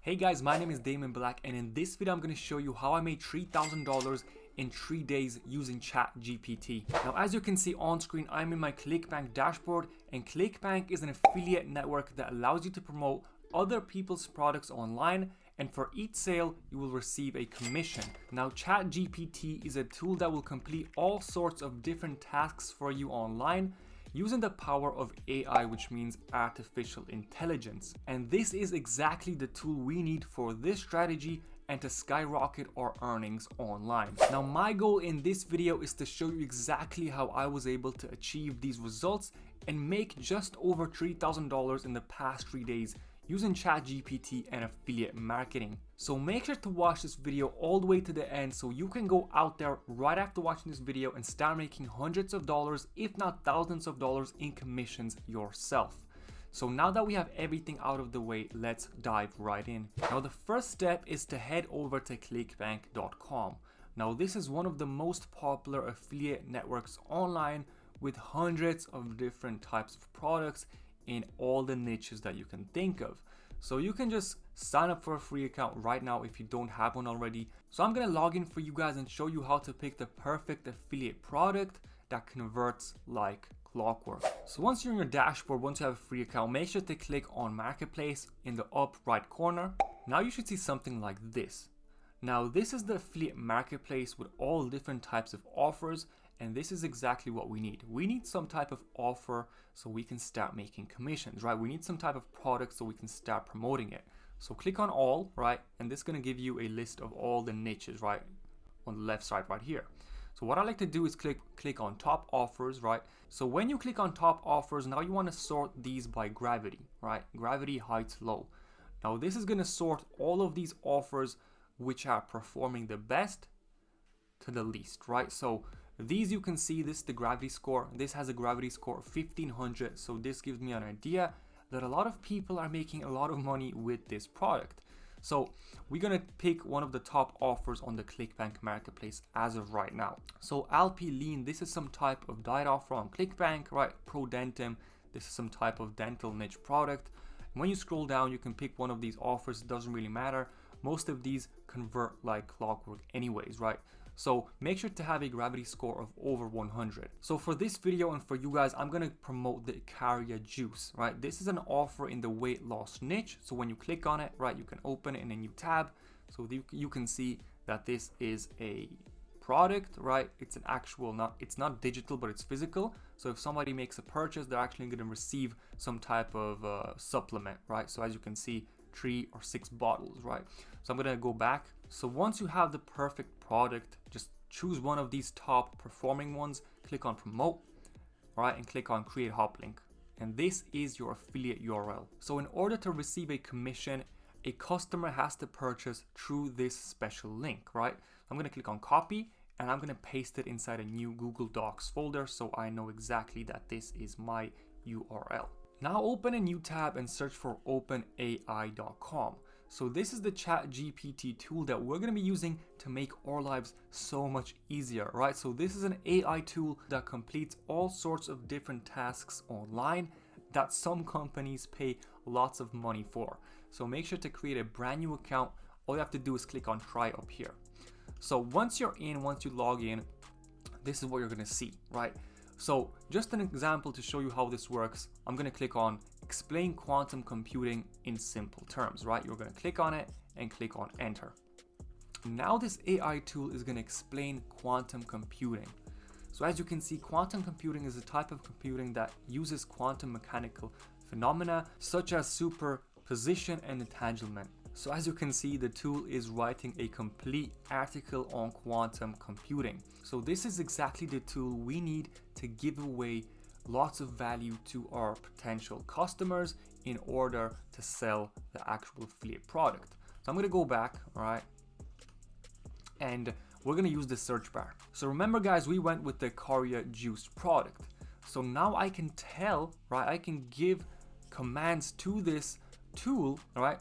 Hey guys, my name is Damien Belak, and in this video I'm going to show you how I made $3,000 in 3 days using ChatGPT. Now as you can see on screen, I'm in my ClickBank dashboard, and ClickBank is an affiliate network that allows you to promote other people's products online, and for each sale you will receive a commission. Now ChatGPT is a tool that will complete all sorts of different tasks for you online using the power of AI, which means artificial intelligence. And this is exactly the tool we need for this strategy and to skyrocket our earnings online. Now my goal in this video is to show you exactly how I was able to achieve these results and make just over $3,000 in the past 3 days using ChatGPT and affiliate marketing. So make sure to watch this video all the way to the end so you can go out there right after watching this video and start making hundreds of dollars, if not thousands of dollars in commissions yourself. So now that we have everything out of the way, let's dive right in. Now the first step is to head over to clickbank.com. Now this is one of the most popular affiliate networks online with hundreds of different types of products in all the niches that you can think of. So you can just sign up for a free account right now if you don't have one already. So I'm gonna log in for you guys and show you how to pick the perfect affiliate product that converts like clockwork. So once you're in your dashboard, once you have a free account, make sure to click on Marketplace in the up right corner. Now you should see something like this. Now this is the affiliate marketplace with all different types of offers, and this is exactly what we need. We need some type of offer so we can start making commissions, right? We need some type of product so we can start promoting it. So click on all, right? And this is gonna give you a list of all the niches, right? On the left side right here. So what I like to do is click on top offers, right? So when you click on top offers, now you wanna sort these by gravity, right? Gravity, height, low. Now this is gonna sort all of these offers which are performing the best to the least, right? So these you can see, this is the gravity score. This has a gravity score of 1500. So this gives me an idea that a lot of people are making a lot of money with this product. So we're gonna pick one of the top offers on the ClickBank marketplace as of right now. So Alpi Lean, this is some type of diet offer on ClickBank, right? Pro Dentim, this is some type of dental niche product. When you scroll down, you can pick one of these offers. It doesn't really matter. Most of these convert like clockwork anyways, right? So make sure to have a gravity score of over 100. So for this video and for you guys, I'm gonna promote the Icaria juice, right? This is an offer in the weight loss niche. So when you click on it, right, you can open it in a new tab. So you can see that this is a product, right? It's an actual, it's not digital, but it's physical. So if somebody makes a purchase, they're actually gonna receive some type of supplement, right? So as you can see, 3 or 6 bottles, right? So I'm gonna go back. So once you have the perfect product, just choose one of these top performing ones, click on promote, right, and click on create hop link. And this is your affiliate URL. So in order to receive a commission, a customer has to purchase through this special link, right? I'm gonna click on copy and I'm gonna paste it inside a new Google Docs folder so I know exactly that this is my URL. Now open a new tab and search for openai.com. So this is the ChatGPT tool that we're going to be using to make our lives so much easier, right? So this is an AI tool that completes all sorts of different tasks online that some companies pay lots of money for. So make sure to create a brand new account. All you have to do is click on try up here. So once you log in, this is what you're going to see, right? So just an example to show you how this works, I'm going to click on explain quantum computing in simple terms, right? You're going to click on it and click on enter. Now this AI tool is going to explain quantum computing. So as you can see, quantum computing is a type of computing that uses quantum mechanical phenomena such as superposition and entanglement. So as you can see, the tool is writing a complete article on quantum computing. So this is exactly the tool we need to give away lots of value to our potential customers in order to sell the actual affiliate product. So I'm gonna go back, all right, and we're gonna use the search bar. So remember guys, we went with the Icaria juice product. So now I can tell, right, I can give commands to this tool, all right,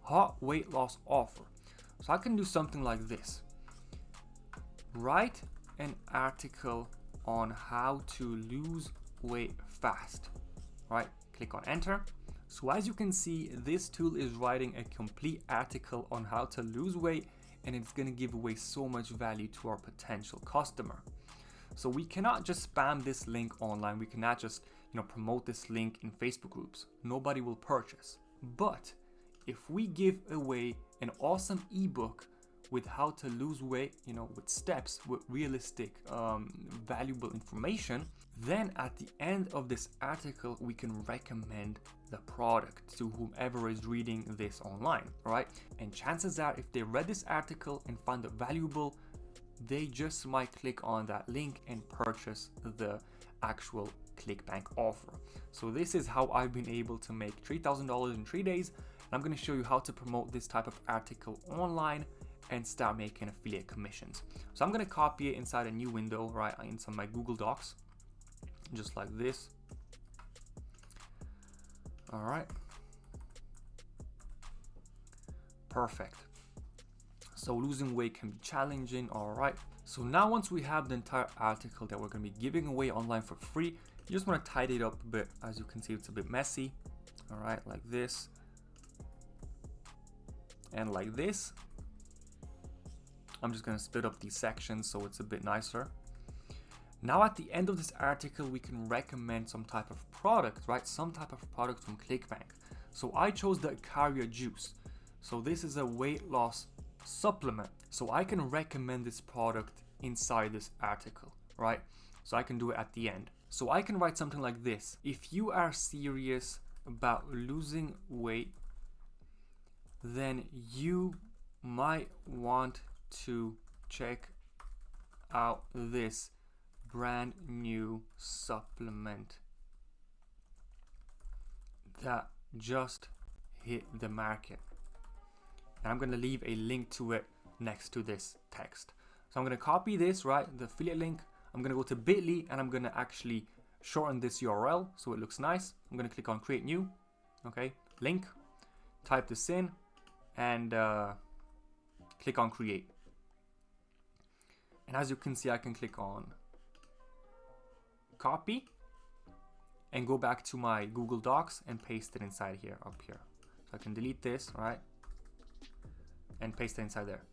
hot weight loss offer. So I can do something like this. Write an article on how to lose weight fast, right? Click on enter. So as you can see, this tool is writing a complete article on how to lose weight, and it's going to give away so much value to our potential customer. So we cannot just spam this link online. We cannot just, promote this link in Facebook groups. Nobody will purchase. But if we give away an awesome ebook with how to lose weight, with steps, with realistic, valuable information, then at the end of this article, we can recommend the product to whomever is reading this online, right? And chances are, if they read this article and found it valuable, they just might click on that link and purchase the actual ClickBank offer. So this is how I've been able to make $3,000 in 3 days. And I'm going to show you how to promote this type of article online and start making affiliate commissions. So I'm going to copy it inside a new window, right, inside my Google Docs, just like this. All right. Perfect. So losing weight can be challenging. All right. So now once we have the entire article that we're going to be giving away online for free, you just want to tidy it up a bit. As you can see, it's a bit messy. All right, like this and like this. I'm just going to split up these sections so it's a bit nicer. Now at the end of this article, we can recommend some type of product, right? Some type of product from ClickBank. So I chose the Carrier Juice. So this is a weight loss supplement. So I can recommend this product inside this article, right? So I can do it at the end. So I can write something like this. If you are serious about losing weight, then you might want to check out this brand new supplement that just hit the market. And I'm going to leave a link to it next to this text. So I'm going to copy this, right, the affiliate link. I'm going to go to bit.ly and I'm going to actually shorten this URL so it looks nice. I'm going to click on create new, okay, link, type this in and click on create. And as you can see, I can click on copy and go back to my Google Docs and paste it inside here, up here. So I can delete this, right, and paste it inside there.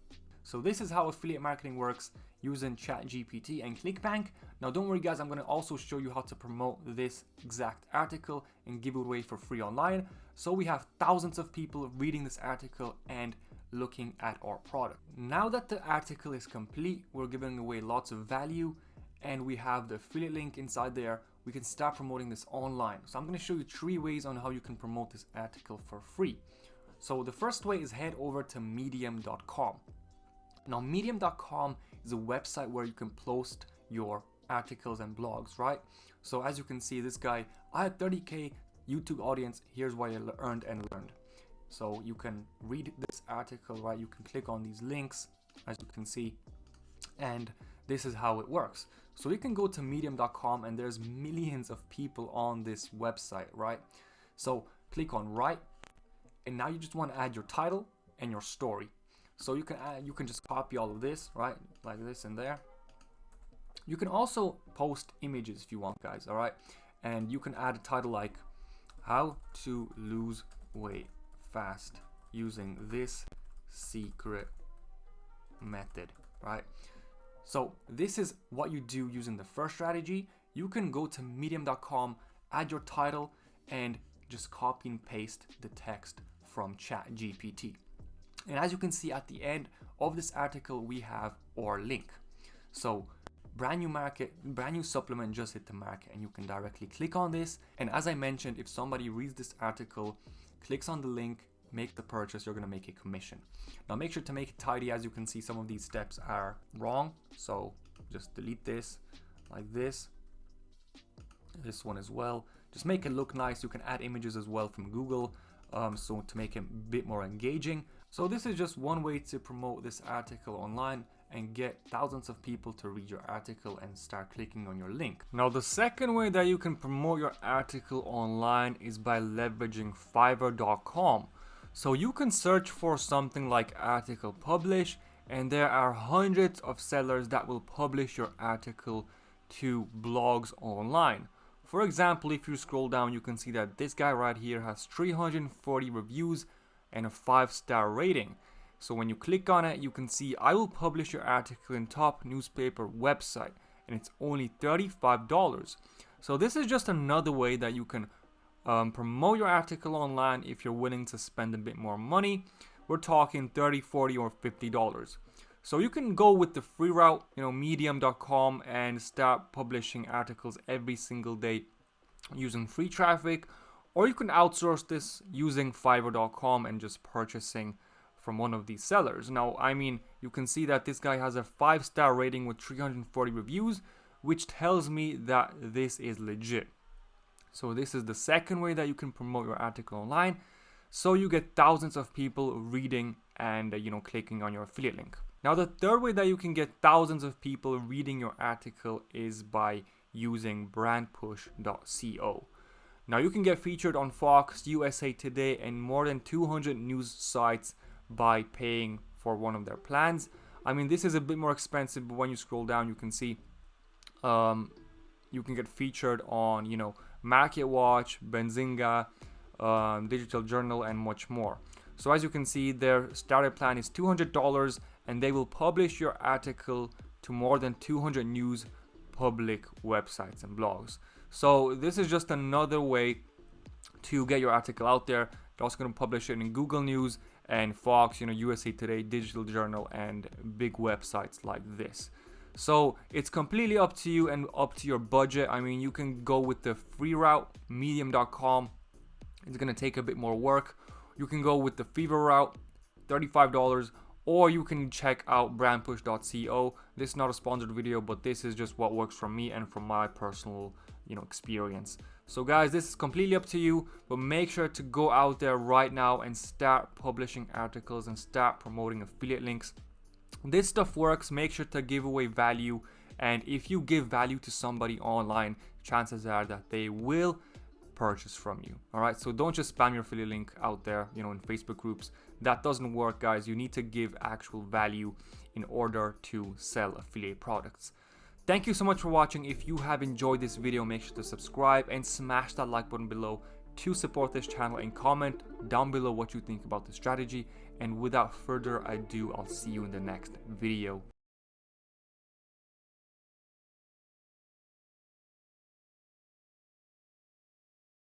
So this is how affiliate marketing works using ChatGPT and ClickBank. Now don't worry guys, I'm going to also show you how to promote this exact article and give it away for free online. So we have thousands of people reading this article and looking at our product. Now that the article is complete, we're giving away lots of value and we have the affiliate link inside there. We can start promoting this online. So I'm going to show you 3 ways on how you can promote this article for free. So the first way is head over to medium.com. Now medium.com is a website where you can post your articles and blogs, right? So as you can see, this guy, I had 30K YouTube audience. Here's what I earned and learned. So you can read this article, right? You can click on these links, as you can see, and this is how it works. So you can go to medium.com and there's millions of people on this website, right? So click on write, and now you just want to add your title and your story. So you can just copy all of this, right? Like this and there. You can also post images if you want, guys, all right? And you can add a title like how to lose weight fast using this secret method, right? So this is what you do using the first strategy. You can go to medium.com, add your title, and just copy and paste the text from ChatGPT. And as you can see at the end of this article, we have our link. So brand new supplement just hit the market, and you can directly click on this. And as I mentioned, if somebody reads this article, clicks on the link, make the purchase, you're going to make a commission. Now make sure to make it tidy. As you can see, some of these steps are wrong. So just delete this like this one as well. Just make it look nice. You can add images as well from Google, so to make it a bit more engaging. So this is just one way to promote this article online and get thousands of people to read your article and start clicking on your link. Now the second way that you can promote your article online is by leveraging Fiverr.com. So you can search for something like article publish, and there are hundreds of sellers that will publish your article to blogs online. For example, if you scroll down, you can see that this guy right here has 340 reviews and a 5-star rating. So when you click on it, you can see I will publish your article in top newspaper website, and it's only $35. So this is just another way that you can promote your article online if you're willing to spend a bit more money. We're talking $30, $40, or $50. So you can go with the free route, medium.com, and start publishing articles every single day using free traffic, or you can outsource this using fiverr.com and just purchasing from one of these sellers. Now, I mean, you can see that this guy has a 5-star rating with 340 reviews, which tells me that this is legit. So this is the second way that you can promote your article online. So you get thousands of people reading and clicking on your affiliate link. Now the third way that you can get thousands of people reading your article is by using brandpush.co. Now you can get featured on Fox, USA Today, and more than 200 news sites by paying for one of their plans. I mean, this is a bit more expensive, but when you scroll down, you can see you can get featured on Market Watch, Benzinga, Digital Journal, and much more. So as you can see, their starter plan is $200, and they will publish your article to more than 200 news public websites and blogs. So this is just another way to get your article out there. They're also going to publish it in Google News and Fox, USA Today, Digital Journal, and big websites like this. So it's completely up to you and up to your budget. I mean, you can go with the free route, medium.com. It's going to take a bit more work. You can go with the Fever route, $35, or you can check out brandpush.co. This is not a sponsored video, but this is just what works for me and from my personal, experience. So guys, this is completely up to you, but make sure to go out there right now and start publishing articles and start promoting affiliate links. This stuff works. Make sure to give away value, and if you give value to somebody online, chances are that they will purchase from you. All right, so don't just spam your affiliate link out there in Facebook groups. That doesn't work, guys. You need to give actual value in order to sell affiliate products. Thank you so much for watching. If you have enjoyed this video, make sure to subscribe and smash that like button below to support this channel, and comment down below what you think about the strategy. And without further ado, I'll see you in the next video.